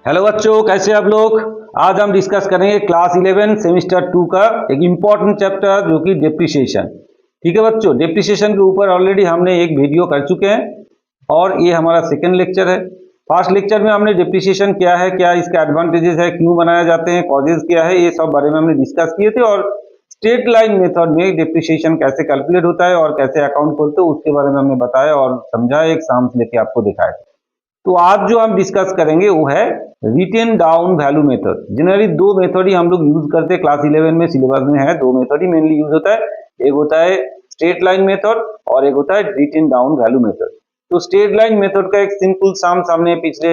Hello बच्चों, कैसे आप लोग। आज हम डिस्कस करेंगे क्लास 11 सेमिस्टर 2 का एक इम्पॉर्टेंट चैप्टर जो कि डेप्रिसिएशन। ठीक है बच्चों, डेप्रिसिएशन के ऊपर ऑलरेडी हमने एक वीडियो कर चुके हैं और ये हमारा सेकंड लेक्चर है। फर्स्ट लेक्चर में हमने डेप्रिसिएशन क्या है, क्या इसके एडवांटेजेस है, क्यों बनाए जाते हैं, कॉजेज क्या है, ये सब बारे में हमने डिस्कस किए थे। और स्ट्रेट लाइन मेथड में डेप्रिसिएशन कैसे कैलकुलेट होता है और कैसे अकाउंट खोलते हैं उसके बारे में हमने बताया और समझाया, एग्जाम्स लेके आपको दिखाया था। तो आज जो हम डिस्कस करेंगे वो है written down value method. Generally दो मेथड ही हम लोग यूज करते हैं, क्लास 11 में सिलेबस में है, दो मेथड ही मेनली यूज होता है। एक होता है स्ट्रेट लाइन मेथड और एक होता है रिटेन डाउन वैल्यू मेथड। तो स्ट्रेट लाइन मेथड का एक सिंपल सम हमने पिछले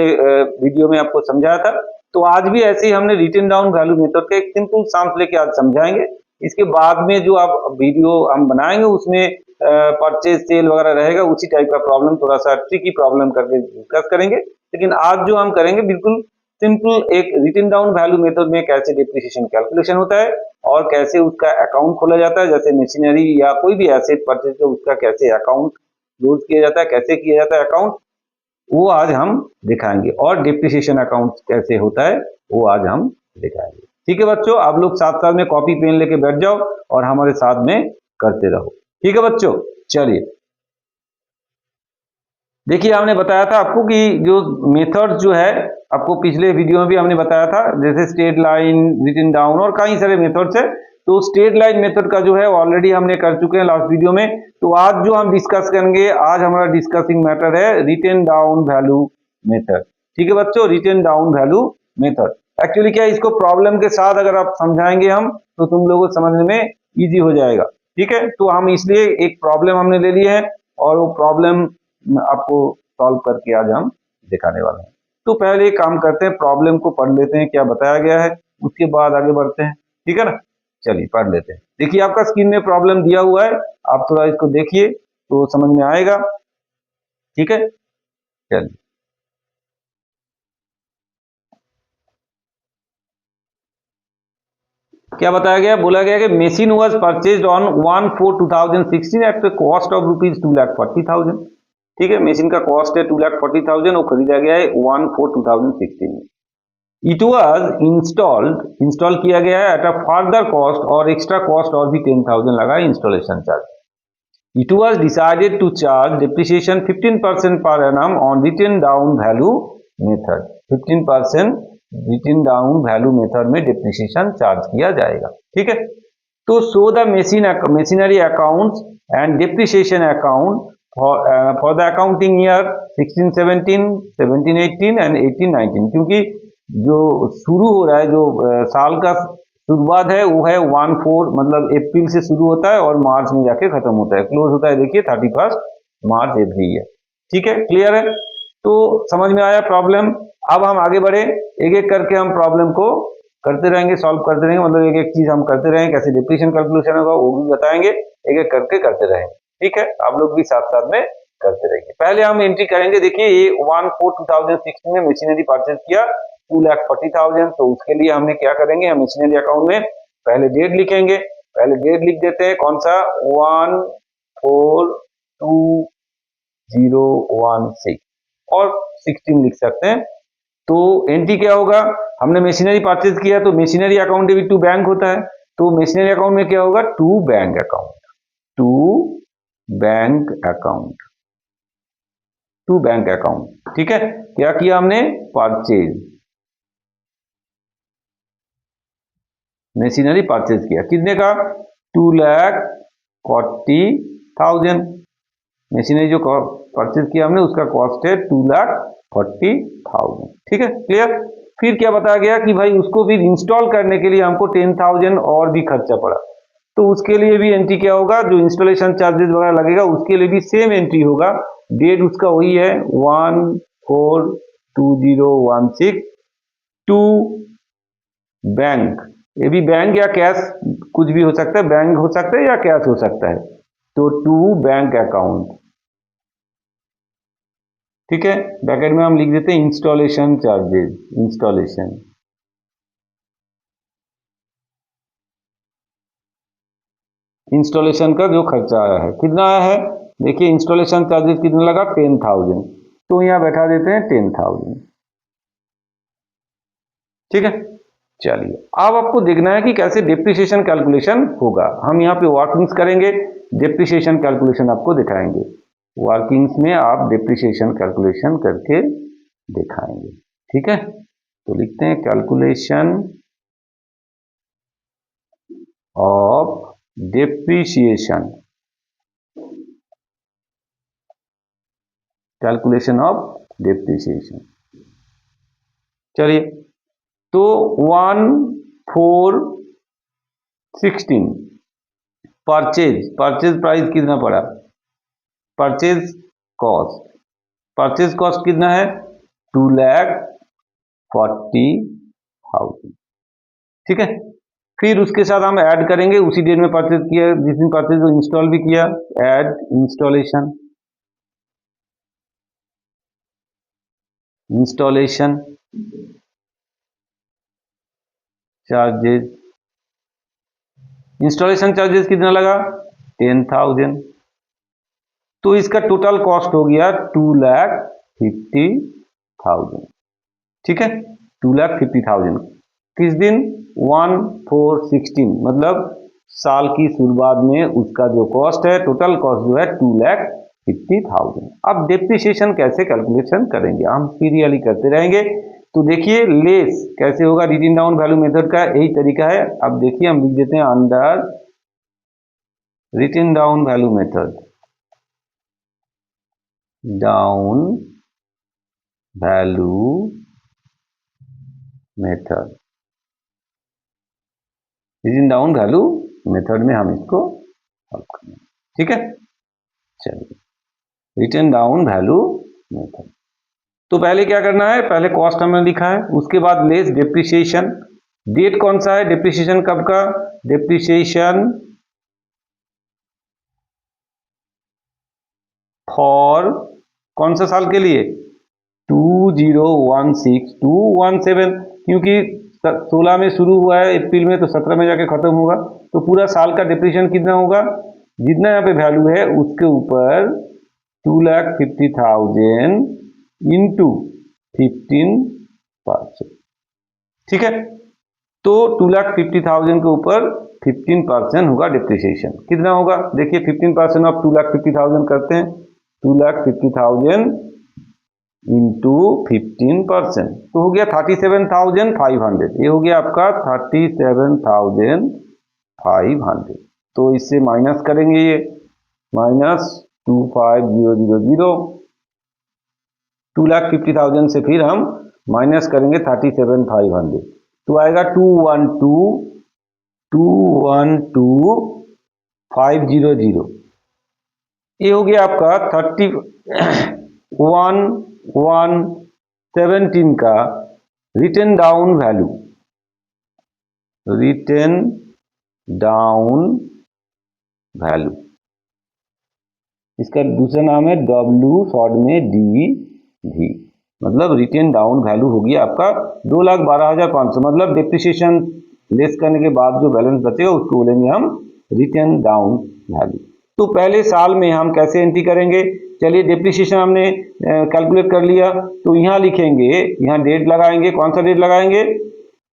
वीडियो में आपको समझाया था। तो आज भी ऐसे ही हमने रिटेन डाउन वैल्यू मेथड का एक सिंपल सम लेके आज समझाएंगे। इसके बाद में जो आप वीडियो हम बनाएंगे उसमें परचेज सेल वगैरह रहेगा, उसी टाइप का प्रॉब्लम, थोड़ा सा ट्रिकी प्रॉब्लम करके डिस्कस करेंगे। लेकिन आज जो हम करेंगे बिल्कुल सिंपल एक रिटन डाउन वैल्यू मेथड में कैसे डिप्रिसिएशन कैलकुलेशन होता है और कैसे उसका अकाउंट खोला जाता है, जैसे मशीनरी या कोई भी एसेट परचेज है उसका कैसे अकाउंट क्लोज किया जाता है, कैसे किया जाता है अकाउंट, वो आज हम दिखाएंगे। और डिप्रिसिएशन अकाउंट कैसे होता है वो आज हम दिखाएंगे। ठीक है बच्चों, आप लोग साथ साथ में कॉपी पेन लेके बैठ जाओ और हमारे साथ में करते रहो। ठीक है बच्चों, चलिए देखिए, हमने बताया था आपको कि जो मेथड जो है, आपको पिछले वीडियो में भी हमने बताया था, जैसे स्ट्रेट लाइन, रिटन डाउन और कई सारे मेथड्स है। तो स्ट्रेट लाइन मेथड का जो है ऑलरेडी हमने कर चुके हैं लास्ट वीडियो में। तो आज जो हम डिस्कस करेंगे, आज हमारा डिस्कसिंग मैटर है रिटन डाउन वैल्यू मेथड। ठीक है बच्चों, written down value method actually क्या है, इसको प्रॉब्लम के साथ अगर आप समझाएंगे हम तो तुम लोगों को समझने में इजी हो जाएगा। ठीक है, तो हम इसलिए एक प्रॉब्लम हमने ले ली है और वो प्रॉब्लम आपको सॉल्व करके आज हम दिखाने वाले हैं। तो पहले एक काम करते हैं, प्रॉब्लम को पढ़ लेते हैं क्या बताया गया है, उसके बाद आगे बढ़ते हैं। ठीक है ना, चलिए पढ़ लेते हैं। देखिए आपका स्क्रीन में प्रॉब्लम दिया हुआ है, आप थोड़ा इसको देखिए तो समझ में आएगा। ठीक है, चलिए क्या बताया गया, बोला गया कि machine was purchased on 1/4/2016 at the cost of ₹2,40,000। ठीक है, मशीन का कॉस्ट है 2,40,000, वो खरीदा गया है 1/4/2016 में। इट वाज इंस्टॉल किया गया है एट अ फर्दर कॉस्ट, और एक्स्ट्रा कॉस्ट और भी 10,000 लगा installation charge. It was decided to charge depreciation 15% per annum on written down value method. 15% written down value method में डिप्रिसिएशन चार्ज किया जाएगा। ठीक है, तो show the machinery accounts and depreciation account for the accounting year 16-17, 17-18 and 18-19। क्योंकि जो शुरू हो रहा है, जो साल का शुरुआत है वो है 1/4, मतलब अप्रैल से शुरू होता है और मार्च में जाके खत्म होता है, क्लोज होता है देखिए 31 मार्च एवरी ईयर। ठीक है, क्लियर है, तो समझ में आया प्रॉब्लम। अब हम आगे बढ़े, एक एक करके हम प्रॉब्लम को करते रहेंगे, सॉल्व करते रहेंगे, मतलब एक एक चीज हम करते रहेंगे, कैसे डिप्रिसिएशन कैलकुलेशन होगा वो भी बताएंगे, एक एक करके करते रहेंगे। ठीक है, आप लोग भी साथ साथ में करते रहेंगे। पहले हम एंट्री करेंगे, देखिए ये 1/4/2016 में मशीनरी परचेज किया 2,40,000। तो उसके लिए हमने क्या करेंगे, हम मशीनरी अकाउंट में पहले डेट लिखेंगे। पहले डेट लिख देते हैं, कौन सा 1/4/2016 और 16 लिख सकते हैं। तो एंट्री क्या होगा, हमने मशीनरी परचेज किया तो machinery account debit to bank होता है, तो मशीनरी अकाउंट में क्या होगा, to bank account, to bank account, to bank account. ठीक है, क्या किया हमने, परचेज, मशीनरी परचेज किया कितने का, 2,40,000। मशीनरी जो परचेज किया हमने उसका कॉस्ट है 2,40,000। ठीक है, क्लियर। फिर क्या बताया गया कि भाई उसको भी इंस्टॉल करने के लिए हमको 10,000 और भी खर्चा पड़ा, तो उसके लिए भी एंट्री क्या होगा, जो इंस्टॉलेशन चार्जेस वगैरह लगेगा उसके लिए भी सेम एंट्री होगा। डेट उसका वही है 1/4/2016 टू बैंक, ये भी बैंक या कैश कुछ भी हो सकता है, बैंक हो सकता है या कैश हो सकता है, तो टू बैंक अकाउंट। ठीक है, ब्रैकेट में हम लिख देते हैं इंस्टॉलेशन चार्जेस, इंस्टॉलेशन का जो खर्चा आया है, कितना आया है, देखिए इंस्टॉलेशन चार्जेस कितना लगा, 10,000, तो यहाँ बैठा देते हैं 10,000। ठीक है। चलिए अब आपको देखना है कि कैसे डेप्रिसिएशन कैलकुलेशन होगा। हम यहाँ पे वर्किंग्स करेंगे, डेप्रिसिएशन कैलकुलेशन आपको दिखाएंगे। वर्किंग्स में आप डेप्रिसिएशन कैलकुलेशन करके दिखाएंगे, ठीक है। तो लिखते हैं calculation of depreciation, calculation of depreciation. चलिए तो 1,416 परचेज प्राइस कितना पड़ा, परचेज कॉस्ट कितना है 2,40,000, ठीक है। फिर उसके साथ हम ऐड करेंगे उसी डेट में परचेज किया, जिस दिन परचेज इंस्टॉल भी किया, add installation charges, installation charges कितना लगा 10,000, तो इसका टोटल कॉस्ट हो गया 2,50,000, ठीक है। 2,50,000 किस दिन 1,416 मतलब साल की शुरुआत में उसका जो कॉस्ट है, टोटल कॉस्ट जो है 2,50,000। अब डेप्रिसिएशन कैसे कैलकुलेशन करेंगे, हम सीरियली करते रहेंगे। तो देखिए लेस कैसे होगा, रिटन डाउन वैल्यू मेथड का यही तरीका है। अब देखिए हम लिख देते हैं under written down value method, down value method, written down value method में हम इसको हल करेंगे, ठीक है। चलिए रिटन डाउन वैल्यू मेथड, तो पहले क्या करना है, पहले कॉस्ट हमने लिखा है, उसके बाद लेस डेप्रिसिएशन। डेट कौन सा है डेप्रिसिएशन कब का, डेप्रिसिएशन फॉर कौन सा साल के लिए 2016-217, क्योंकि 16 में शुरू हुआ है अप्रैल में, तो 17 में जाके खत्म होगा, तो पूरा साल का डिप्रिसिएशन कितना होगा, जितना यहाँ पे वैल्यू है उसके ऊपर 2,50,000 इंटू 15%, ठीक है। तो 2,50,000 के ऊपर 15% होगा डिप्रिसिएशन, कितना होगा देखिए 15% ऑफ 2,50,000 करते हैं, 2,50,000 इंटू 15%, तो हो गया 37,500, ये हो गया आपका 37,500। तो इससे माइनस करेंगे, ये माइनस 25,000, 2,50,000 से फिर हम माइनस करेंगे 37,500, तो आएगा 212,500। ये हो गया आपका 31,117 का written down value, written down value, इसका दूसरा नाम है डब्ल्यू शॉर्ट में डी भी, मतलब रिटन डाउन वैल्यू होगी आपका 2,12,500, मतलब डिप्रिसिएशन लेस करने के बाद जो बैलेंस बचेगा उसको बोलेंगे हम रिटन डाउन वैल्यू। तो पहले साल में हम कैसे एंट्री करेंगे, चलिए डिप्रिसिएशन हमने कैलकुलेट कर लिया, तो यहाँ लिखेंगे, यहाँ डेट लगाएंगे, कौन सा डेट लगाएंगे,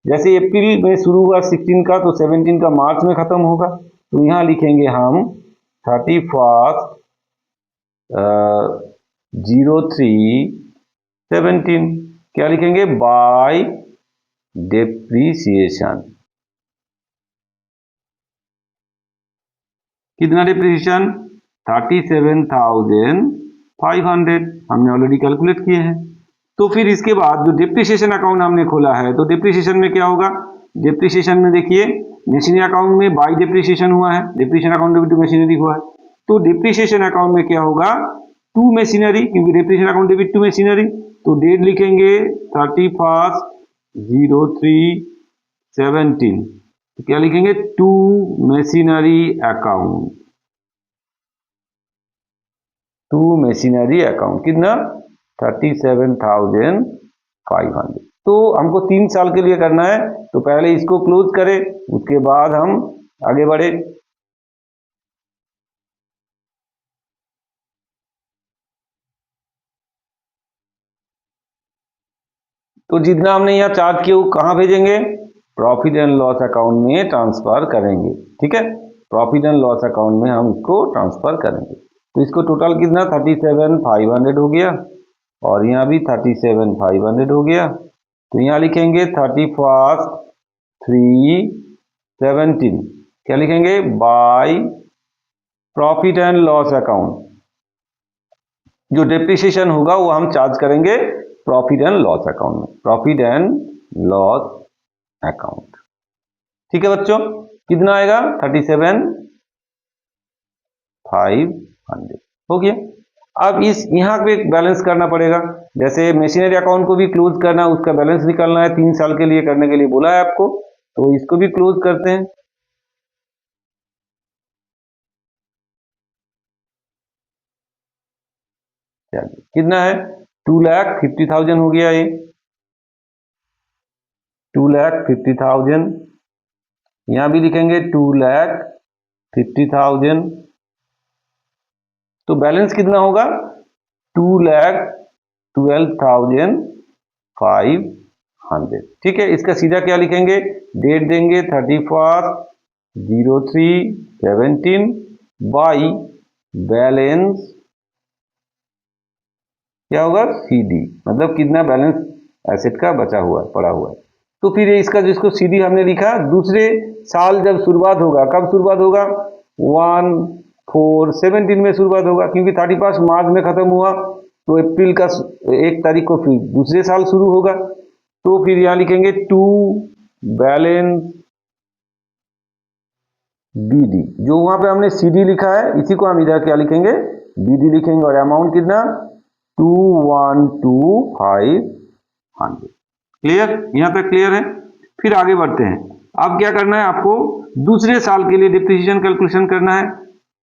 जैसे अप्रैल में शुरू हुआ 16 का, तो 17 का मार्च में खत्म होगा, तो यहाँ लिखेंगे हम 31/03/17, क्या लिखेंगे बाय डेप्रिसिएशन, कितना डिप्रिसिएशन 37,500 हमने ऑलरेडी कैलकुलेट किए हैं। तो फिर इसके बाद जो डिप्रिसिएशन अकाउंट हमने खोला है, तो डिप्रिसिएशन में क्या होगा, डिप्रिसिएशन में देखिए मशीनरी अकाउंट में बाय डिप्रिसिएशन हुआ है, depreciation account debit to machinery हुआ है, तो डिप्रिसिएशन अकाउंट में क्या होगा टू मशीनरी, क्योंकि depreciation account debit to machinery, तो डेट लिखेंगे 31/03/17, तो क्या लिखेंगे to machinery account, to machinery account कितना 37,500। तो हमको 3 साल के लिए करना है, तो पहले इसको क्लोज करें, उसके बाद हम आगे बढ़े। तो जितना हमने यहाँ चार्ज किया वो कहाँ भेजेंगे, प्रॉफिट एंड लॉस अकाउंट में ट्रांसफर करेंगे। ठीक है, प्रॉफिट एंड लॉस अकाउंट में हम इसको ट्रांसफर करेंगे। तो इसको टोटल कितना 37,500 हो गया और यहाँ भी 37,500 हो गया। तो यहाँ लिखेंगे 31/3/17 क्या लिखेंगे, by profit and loss account. जो डिप्रिसिएशन होगा वो हम चार्ज करेंगे प्रॉफिट एंड लॉस अकाउंट में, प्रॉफिट एंड लॉस अकाउंट। ठीक है बच्चों, कितना आएगा 37,500 हो गया। अब इस यहाँ पे बैलेंस करना पड़ेगा, जैसे मशीनरी अकाउंट को भी क्लोज करना, उसका बैलेंस निकालना है, 3 साल के लिए करने के लिए बोला है आपको, तो इसको भी क्लोज करते हैं। कितना है 2,50,000 हो गया, ये 2,50,000। यहां भी लिखेंगे 2,50,000। तो बैलेंस कितना होगा 2,12,500। ठीक है, इसका सीधा क्या लिखेंगे, डेट देंगे 31/03/17 बाई बैलेंस क्या होगा सीडी, मतलब कितना बैलेंस एसेट का बचा हुआ है, पड़ा हुआ है। तो फिर इसका जिसको सीडी हमने लिखा, दूसरे साल जब शुरुआत होगा, कब शुरुआत होगा 1/4/17 में शुरुआत होगा, क्योंकि 31 मार्च में खत्म हुआ तो अप्रैल का 1 तारीख को फिर दूसरे साल शुरू होगा। तो फिर यहां लिखेंगे टू बैलेंस बीडी, जो वहां पे हमने सीडी लिखा है इसी को हम इधर क्या लिखेंगे, बीडी लिखेंगे, और अमाउंट कितना 21,500। क्लियर, यहां तक क्लियर है। फिर आगे बढ़ते हैं। अब क्या करना है आपको, दूसरे साल के लिए डिप्रिसिएशन कैलकुलेशन करना है।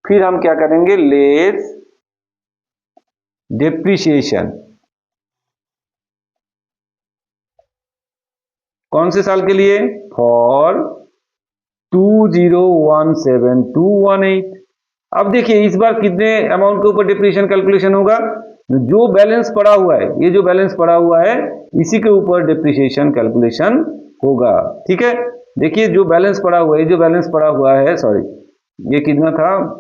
फिर हम क्या करेंगे, लेस डिप्रिसिएशन, कौन से साल के लिए, फॉर 2017-2018। अब देखिए इस बार कितने अमाउंट के ऊपर डिप्रिसिएशन कैलकुलेशन होगा, जो बैलेंस पड़ा हुआ है, ये जो बैलेंस पड़ा हुआ है इसी के ऊपर डिप्रिसिएशन कैलकुलेशन होगा। ठीक है, देखिए जो बैलेंस पड़ा हुआ है, जो बैलेंस पड़ा हुआ है, सॉरी ये कितना था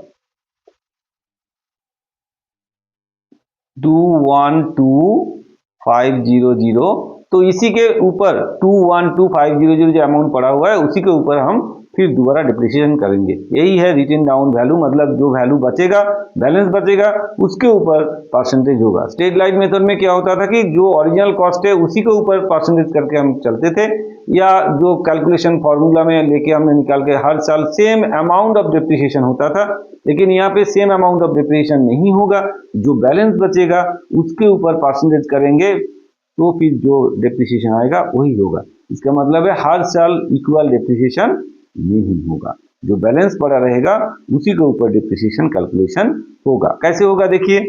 2,12,500, तो इसी के ऊपर 2,12,500 जो अमाउंट पड़ा हुआ है उसी के ऊपर हम फिर दोबारा डिप्रिसिएशन करेंगे। यही है रिटन डाउन वैल्यू, मतलब जो वैल्यू बचेगा, बैलेंस बचेगा, उसके ऊपर परसेंटेज होगा। स्ट्रेट लाइन मेथड में क्या होता था कि जो ओरिजिनल कॉस्ट है उसी के ऊपर परसेंटेज करके हम चलते थे, या जो कैलकुलेशन फॉर्मूला में लेके हमने निकाल के हर साल सेम अमाउंट ऑफ डिप्रिसिएशन होता था। लेकिन यहाँ पे सेम अमाउंट ऑफ डिप्रिसिएशन नहीं होगा, जो बैलेंस बचेगा उसके ऊपर परसेंटेज करेंगे, तो फिर जो डिप्रिसिएशन आएगा वही होगा। इसका मतलब है हर साल इक्वल डिप्रिसिएशन नहीं होगा, जो बैलेंस पड़ा रहेगा उसी के ऊपर डिप्रिसिएशन कैलकुलेशन होगा। कैसे होगा देखिए,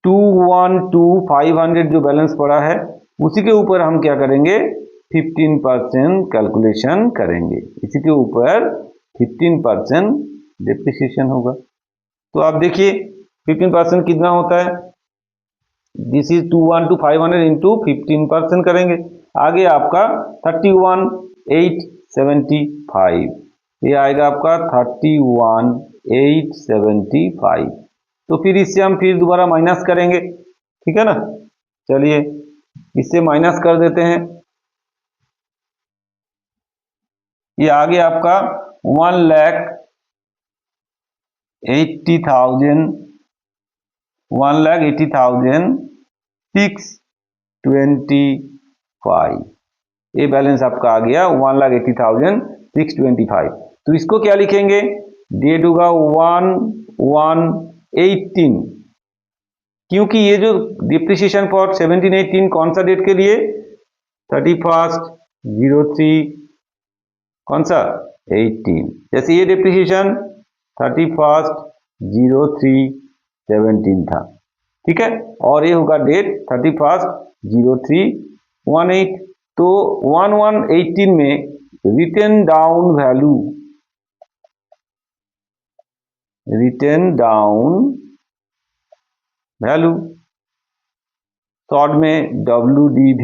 2,12,500 जो बैलेंस पड़ा है उसी के ऊपर हम क्या करेंगे 15% कैलकुलेशन करेंगे, इसी के ऊपर 15% डिप्रिसिएशन होगा। तो आप देखिए 15% कितना होता है, दिस इज 2,12,500 इंटू 15% करेंगे, आगे आपका 31,875, ये आएगा आपका 31,875। तो फिर इससे हम फिर दोबारा माइनस करेंगे, ठीक है ना, चलिए इससे माइनस कर देते हैं। ये आगे आपका 1,80,625, ये बैलेंस आपका आ गया 1,80,625। तो इसको क्या लिखेंगे, डेट होगा 1/1/18, क्योंकि ये जो डिप्रिसिएशन फॉर 17-18 कौन सा डेट के लिए 31/03 कौन सा 18, जैसे ये डिप्रिसिएशन 31/03/17 था, ठीक है, और ये होगा डेट 31/03/18। तो 1/1/18 में रिटन डाउन वैल्यू, शॉर्ट में WDV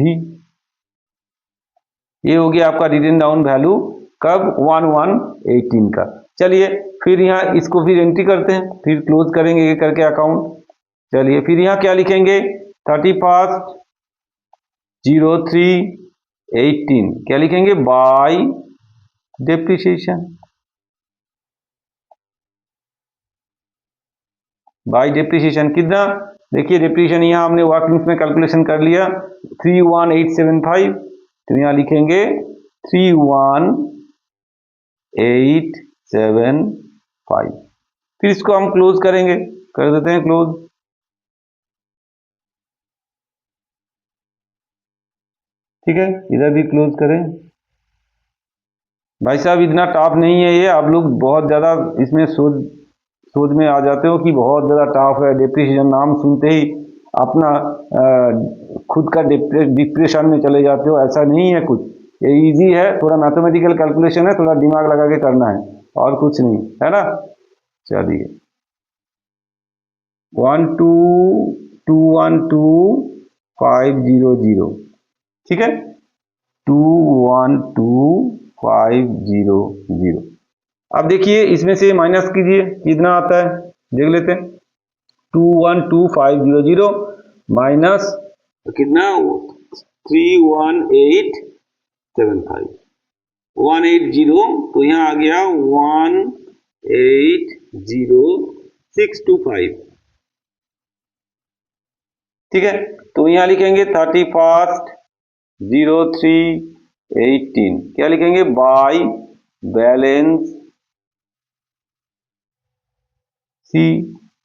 ये हो गया आपका रिटन डाउन वैल्यू कब 1118 का। चलिए फिर यहाँ इसको फिर एंट्री करते हैं, फिर क्लोज करेंगे ये करके अकाउंट। चलिए फिर यहाँ क्या लिखेंगे 31/03/18 क्या लिखेंगे बाय डेप्रिसिएशन। बाय डेप्रिसिएशन कितना, देखिए डेप्रिसिएशन यहाँ हमने वर्किंग्स में कैलकुलेशन कर लिया 31875, तो यहाँ लिखेंगे 31875। फिर इसको हम क्लोज करेंगे, कर देते हैं क्लोज। ठीक है, इधर भी क्लोज करें। भाई साहब इतना टफ नहीं है ये, आप लोग बहुत ज़्यादा इसमें सोच में आ जाते हो कि बहुत ज़्यादा टफ है। डिप्रेशन नाम सुनते ही अपना खुद का डिप्रेशन में चले जाते हो, ऐसा नहीं है कुछ, ये इजी है, थोड़ा मैथमेटिकल कैलकुलेशन है, थोड़ा दिमाग लगा के करना है और कुछ नहीं है ना। चलिए 12212,500, ठीक है 212,500। अब देखिए इसमें से माइनस कीजिए कितना आता है, देख लेते हैं 212,500 माइनस कितना 31875, 180 तो यहाँ आ गया 180,625। ठीक है, तो यहाँ लिखेंगे 31/03/18 क्या लिखेंगे बाय बैलेंस सी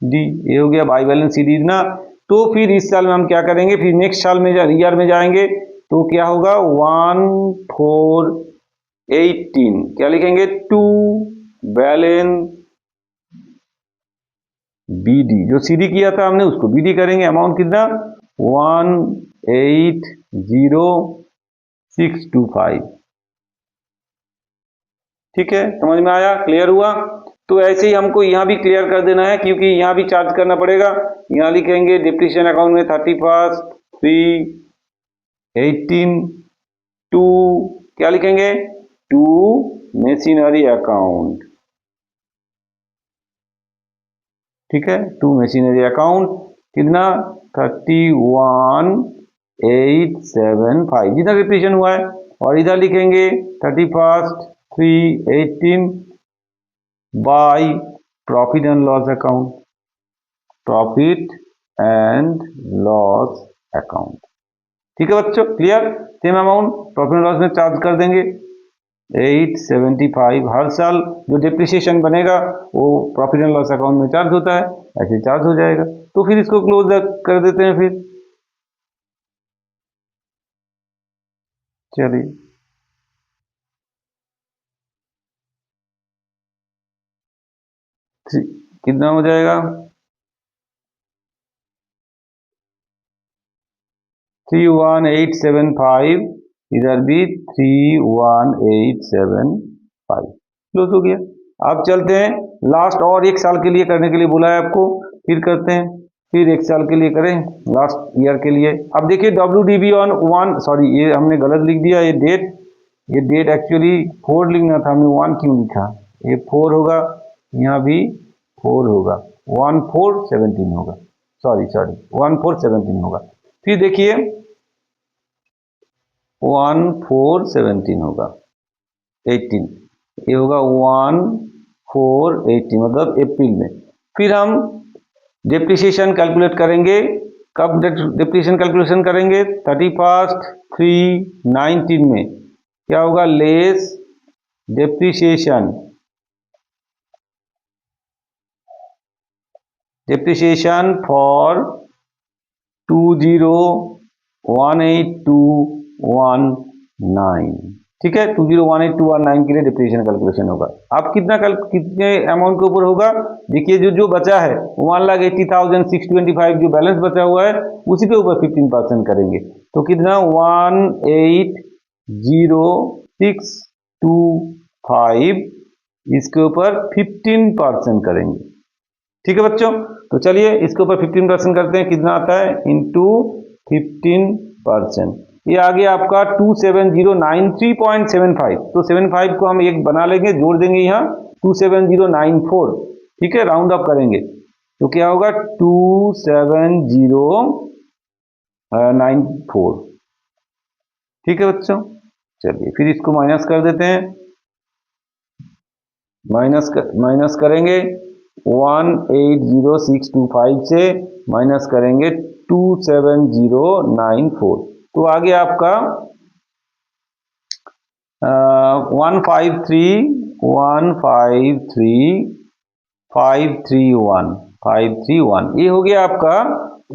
डी, ये हो गया बाय बैलेंस सी डी ना। तो फिर इस साल में हम क्या करेंगे, फिर नेक्स्ट साल में ईयर में जाएंगे तो क्या होगा 1418 क्या लिखेंगे टू बैलेंस बीडी, जो सीडी किया था हमने उसको बीडी करेंगे। अमाउंट कितना 180,625। ठीक है, समझ में आया, क्लियर हुआ। तो ऐसे ही हमको यहाँ भी क्लियर कर देना है क्योंकि यहाँ भी चार्ज करना पड़ेगा। यहाँ लिखेंगे डिप्रीशिएशन अकाउंट में 31/3/18 टू क्या लिखेंगे टू मशीनरी अकाउंट। ठीक है, टू मशीनरी अकाउंट कितना 31,875 जितना डिप्रीशिएशन हुआ है, और इधर लिखेंगे 31/3/18 by profit and loss account, profit and loss account. ठीक है बच्चों, clear. Same amount profit and loss में चार्ज कर देंगे 875। हर साल जो डिप्रिसिएशन बनेगा वो प्रॉफिट एंड लॉस अकाउंट में चार्ज होता है, ऐसे चार्ज हो जाएगा। तो फिर इसको क्लोज कर देते हैं फिर। चलिए कितना हो जाएगा 31875, इधर भी 31875 क्लोज हो गया। अब चलते हैं लास्ट, और एक साल के लिए करने के लिए बोला है आपको, फिर करते हैं, फिर एक साल के लिए करें लास्ट ईयर के लिए। अब देखिए WDB ऑन 1, सॉरी ये हमने गलत लिख दिया, ये डेट एक्चुअली 4 लिखना था, हमने 1 क्यों लिखा, ये 4 होगा, यहाँ भी 4 होगा, 1417 होगा, सॉरी 1417 होगा। फिर देखिए 1417 होगा 18, ये होगा 1480 मतलब अप्रैल में। फिर हम डिप्रिसिएशन कैलकुलेट करेंगे, कब डिप्रिसिएशन कैलकुलेशन करेंगे 31/3/19 में क्या होगा लेस डिप्रिसिएशन फॉर 2018219। ठीक है, 2018219 के लिए डिप्रिसिएशन कैलकुलेशन होगा। अब कितने अमाउंट के ऊपर होगा, देखिए जो बचा है 1,80,625 जो बैलेंस बचा हुआ है उसी के ऊपर 15% करेंगे, तो कितना 180,625 इसके ऊपर 15% करेंगे। ठीक है बच्चों, तो चलिए इसके ऊपर 15% करते हैं, कितना आता है इंटू 15%। ये आ गया आपका 27093.75। तो 75 को हम एक बना लेंगे, जोड़ देंगे यहाँ 27094, ठीक है, राउंड अप करेंगे तो क्या होगा 27094, ठीक है बच्चों। चलिए फिर इसको माइनस कर देते हैं, माइनस करेंगे 180625 से माइनस करेंगे 27094, तो आ गया आपका 1531, ये हो गया आपका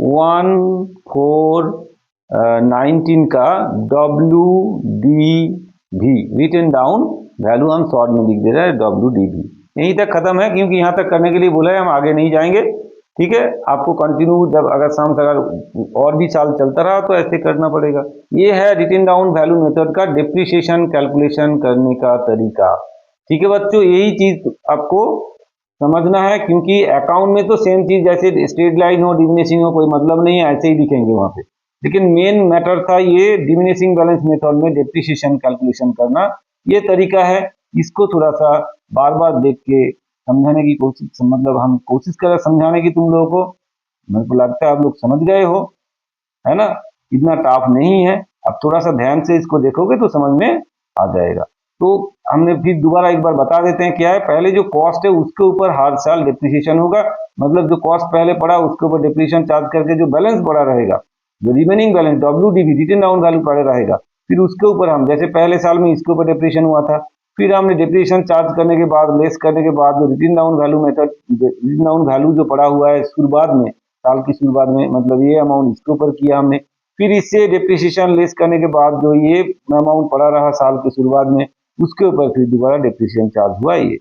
1419 का WDV, रिटन डाउन वैल्यू हम शॉर्ट में लिख दे रहे हैं WDV। यहीं तक खत्म है, क्योंकि यहाँ तक करने के लिए बोला है, हम आगे नहीं जाएंगे, ठीक है। आपको कंटिन्यू जब अगर शाम तक अगर और भी साल चलता रहा तो ऐसे करना पड़ेगा। ये है रिटन डाउन वैल्यू मेथड का डिप्रिसिएशन कैलकुलेशन करने का तरीका, ठीक है बच्चों। यही चीज आपको समझना है, क्योंकि अकाउंट में तो सेम चीज, जैसे स्ट्रेट लाइन हो डिमिनिशिंग हो कोई मतलब नहीं है, ऐसे ही लिखेंगे वहां पे, लेकिन मेन मैटर था ये डिमिनिशिंग बैलेंस मेथड में डिप्रिसिएशन कैलकुलेशन करना, ये तरीका है। इसको थोड़ा सा बार बार देख के समझाने की कोशिश, मतलब हम कोशिश कर समझाने की तुम लोगों को, मेरे को लगता है आप लोग समझ गए हो, है ना, इतना टफ नहीं है। अब थोड़ा सा ध्यान से इसको देखोगे तो समझ में आ जाएगा। तो हमने फिर दोबारा एक बार बता देते हैं क्या है। पहले जो कॉस्ट है उसके ऊपर हर साल डिप्रिसिएशन होगा, मतलब जो कॉस्ट पहले पड़ा उसके ऊपर डिप्रिसिएशन चार्ज करके जो बैलेंस पड़ा रहेगा, जो remaining balance WDV written down value पड़ा रहेगा, फिर उसके ऊपर हम जैसे पहले साल में इसके ऊपर डिप्रिसिएशन हुआ था, फिर हमने डिप्रिसिएशन चार्ज करने के बाद लेस करने के बाद जो written down value method, written down value जो पड़ा हुआ है शुरुआत में, साल की शुरुआत में, मतलब ये अमाउंट इसके ऊपर किया हमने, फिर इससे डिप्रिसिएशन लेस करने के बाद जो ये अमाउंट पड़ा रहा साल की शुरुआत में, उसके ऊपर फिर दोबारा डिप्रिसिएशन चार्ज हुआ ये,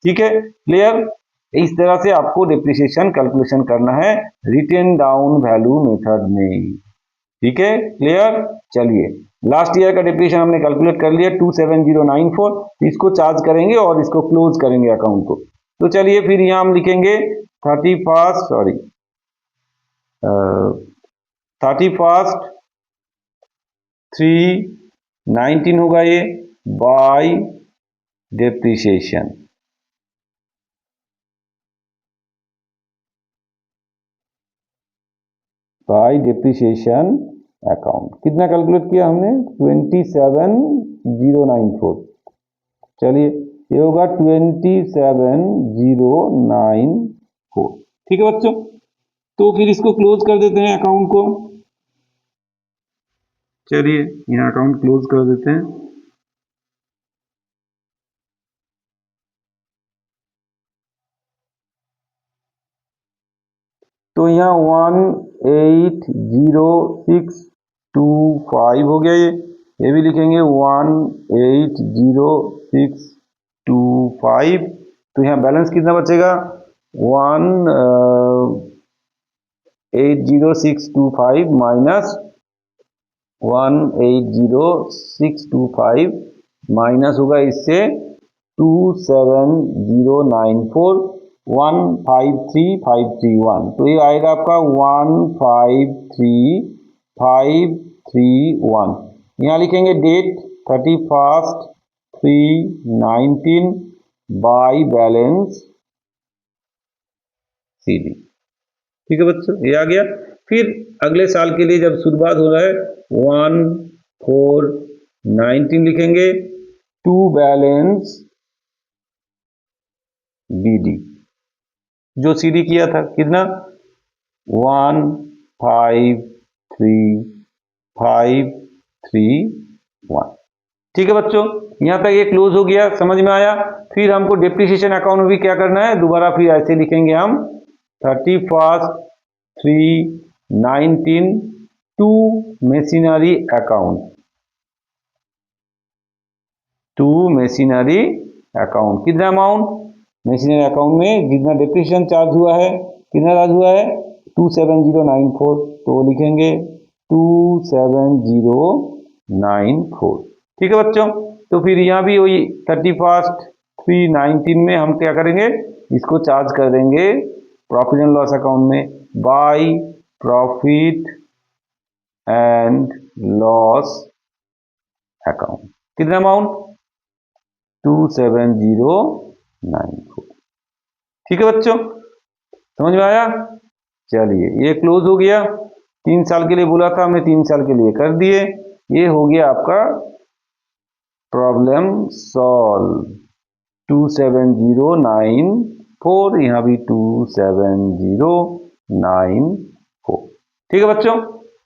ठीक है, क्लियर। इस तरह से आपको डिप्रिसिएशन कैलकुलेशन करना है रिटन डाउन वैल्यू मेथड में, ठीक है, क्लियर। चलिए लास्ट ईयर का डिप्रिसिएशन हमने कैलकुलेट कर लिया 27094, इसको चार्ज करेंगे और इसको क्लोज करेंगे अकाउंट को। तो चलिए फिर यहाँ हम लिखेंगे 31/3/19 होगा ये, by depreciation, by depreciation account. कितना कैलकुलेट किया हमने 27094, चलिए ये होगा 27094, ठीक है बच्चों। तो फिर इसको क्लोज कर देते हैं अकाउंट को, चलिए यहाँ अकाउंट क्लोज कर देते हैं। तो यहाँ 180625 हो गया, ये भी लिखेंगे 180625। तो यहाँ बैलेंस कितना बचेगा 180,625 माइनस 180,625 माइनस होगा इससे 27094 153531, तो ये आएगा आपका 153531। यहाँ लिखेंगे डेट 31/3/19 बाय बैलेंस CD, ठीक है बच्चों, ये आ गया। फिर अगले साल के लिए जब शुरुआत हो रहा है 1419 लिखेंगे टू बैलेंस BD, जो CD किया था कितना 153531, ठीक है बच्चों। यहां तक ये क्लोज हो गया, समझ में आया। फिर हमको डिप्रिसिएशन अकाउंट में भी क्या करना है, दोबारा फिर ऐसे लिखेंगे हम 31/3/19 to machinery account, to machinery account. कितना अमाउंट मशीनरी अकाउंट में जितना डिप्रिसिएशन चार्ज हुआ है, कितना चार्ज हुआ है 27094, तो लिखेंगे 27094, ठीक है बच्चों। तो फिर यहाँ भी वही 31/3/19 में हम क्या करेंगे, इसको चार्ज कर देंगे प्रॉफिट एंड लॉस अकाउंट में by profit and and loss account. कितना अमाउंट? 27094। ठीक है बच्चों, समझ में आया? चलिए ये क्लोज हो गया। 3 साल के लिए बोला था हमने, 3 साल के लिए कर दिए। ये हो गया आपका प्रॉब्लम सॉल्व। 27094, यहाँ भी 27094। ठीक है बच्चों,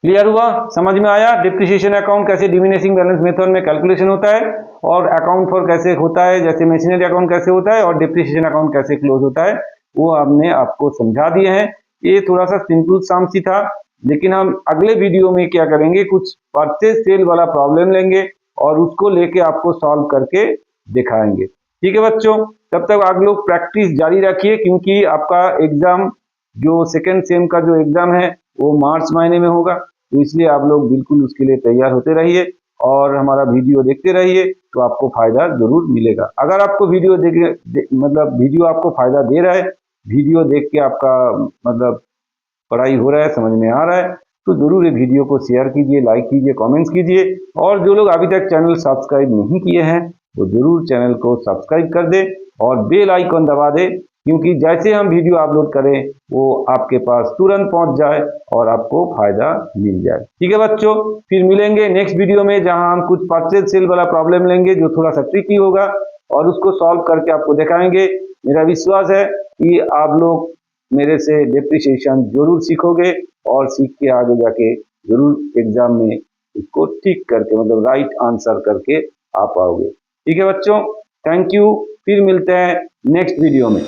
क्लियर हुआ? समझ में आया? डिप्रिसिएशन अकाउंट कैसे डिमिनिशिंग बैलेंस मेथड में कैलकुलेशन होता है, और अकाउंट फॉर कैसे होता है, जैसे मशीनरी अकाउंट कैसे होता है, और डिप्रिसिएशन अकाउंट कैसे क्लोज होता है, वो हमने आपको समझा दिए हैं। ये थोड़ा सा सिंपल साम सी था, लेकिन हम अगले वीडियो में क्या करेंगे, कुछ परचेज सेल वाला प्रॉब्लम लेंगे और उसको लेके आपको सॉल्व करके दिखाएंगे। ठीक है बच्चों, तब तक आप लोग प्रैक्टिस जारी रखिए, क्योंकि आपका एग्जाम जो सेकेंड सेम का जो एग्जाम है वो मार्च महीने में होगा, तो इसलिए आप लोग बिल्कुल उसके लिए तैयार होते रहिए और हमारा वीडियो देखते रहिए, तो आपको फायदा जरूर मिलेगा। अगर आपको वीडियो मतलब वीडियो आपको फायदा दे रहा है, वीडियो देख के आपका मतलब पढ़ाई हो रहा है, समझ में आ रहा है, तो जरूर ये वीडियो को शेयर कीजिए, लाइक कीजिए, कमेंट्स कीजिए, और जो लोग अभी तक चैनल सब्सक्राइब नहीं किए हैं वो जरूर चैनल को सब्सक्राइब कर दे और बेल आइकन दबा दे, क्योंकि जैसे हम वीडियो अपलोड करें वो आपके पास तुरंत पहुंच जाए और आपको फायदा मिल जाए। ठीक है बच्चों, फिर मिलेंगे नेक्स्ट वीडियो में, जहां हम कुछ परचेज सेल वाला प्रॉब्लम लेंगे जो थोड़ा सा ट्रिकी होगा और उसको सॉल्व करके आपको दिखाएंगे। मेरा विश्वास है कि आप लोग मेरे से डिप्रिसिएशन जरूर सीखोगे और सीख के आगे जाके जरूर एग्जाम में इसको ठीक करके मतलब राइट आंसर करके आ पाओगे। ठीक है बच्चों, थैंक यू, फिर मिलते हैं नेक्स्ट वीडियो में।